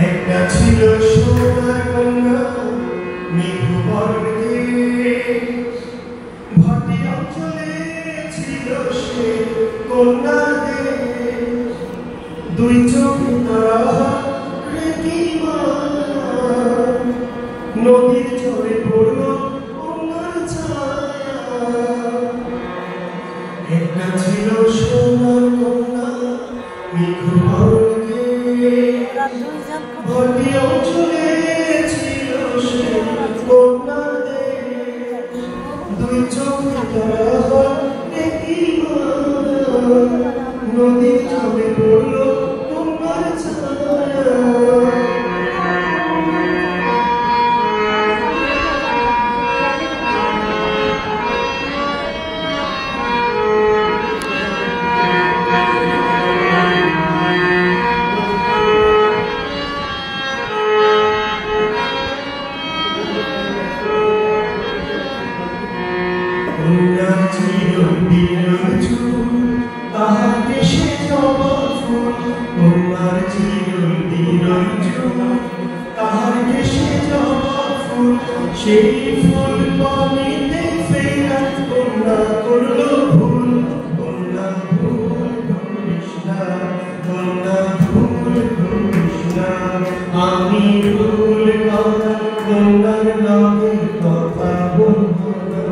একটা ছিল সোনার কন্যা মেঘবর্ণে, ভাটি অঞ্চলে ছিল সে কন্যার দেশ। দুই চোখে তারা নদীর ঝরে পড়ল কন্যার ছায়া। একটা ছিল সোনার কন্যা মেঘবর্ণে, ভাটি অঞ্চলে ছিল সে কন্যার দেশ। দুই চোখে তারা নদীর ঝরে পড়ল কন্যার ছায়া। কন্যার চিরদিনের চুল তাহার কেশে জবা ফুল, কন্যার চিরদিনের চুল তাহার কেশে জবা ফুল। সেই ফুল পানিতে ফেলা কন্যা করল ভুল। কন্যা ভুল করিস না, কন্যা ভুল করিস না। আমি ভুল কথা কন্যার নামে কথা বলব না।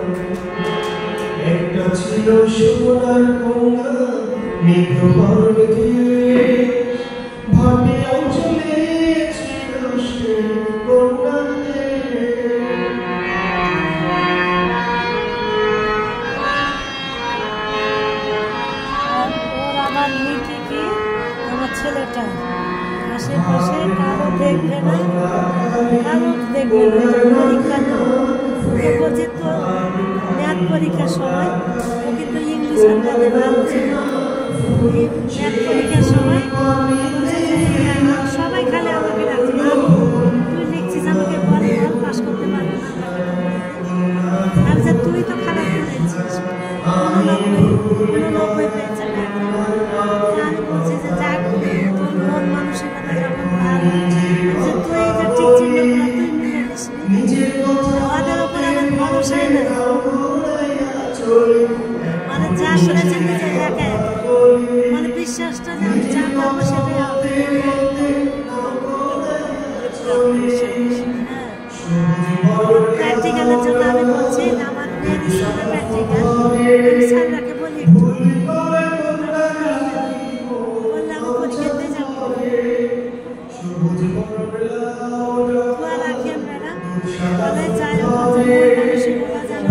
একটা ছিল সোনার কন্যা মেঘবর্ণে, ভাটি অঞ্চলে ছিল সে কন্যার দেশ। আমার লিখে কি আমার ছেলেটা আশেপাশে কারো দেখবে না, কারো দেখবে না। পরীক্ষা বলছে তো ম্যাথ পরীক্ষার সময় ও কিন্তু ইংলিশ আনতে ভালো ছিল। ম্যাথ পরীক্ষার সময় সবাই খালি আমাকে ডাকছে, তুই লিখছিস আমাকে বল পাস করতে পারবো না। আর যে তুই তো খারাপ পেয়েছিস, 89 পেয়েছে। আমি বলছি যে যাক তোর মন মানসিকতা যখন ভালো, যে তুই এই যে ঠিক চিহ্নগুলো তুই মিলে দিসনি, ওদের ওপর আমার ভরসাই নেই। মানে যা শুনেছে নিজে একা মানে বিশ্বাসটা যে আমি যা পাবো সেটাই হবে। প্র্যাকটিক্যালের জন্য আমি বলছি আমার মেয়ের স্কুলে প্র্যাকটিক্যাল, আমি স্যাররাকে বলি বললে আমি পরীক্ষাতে যাবো। দোয়া রাখেন ম্যাডাম, বলে যাই মানসিকতা যেন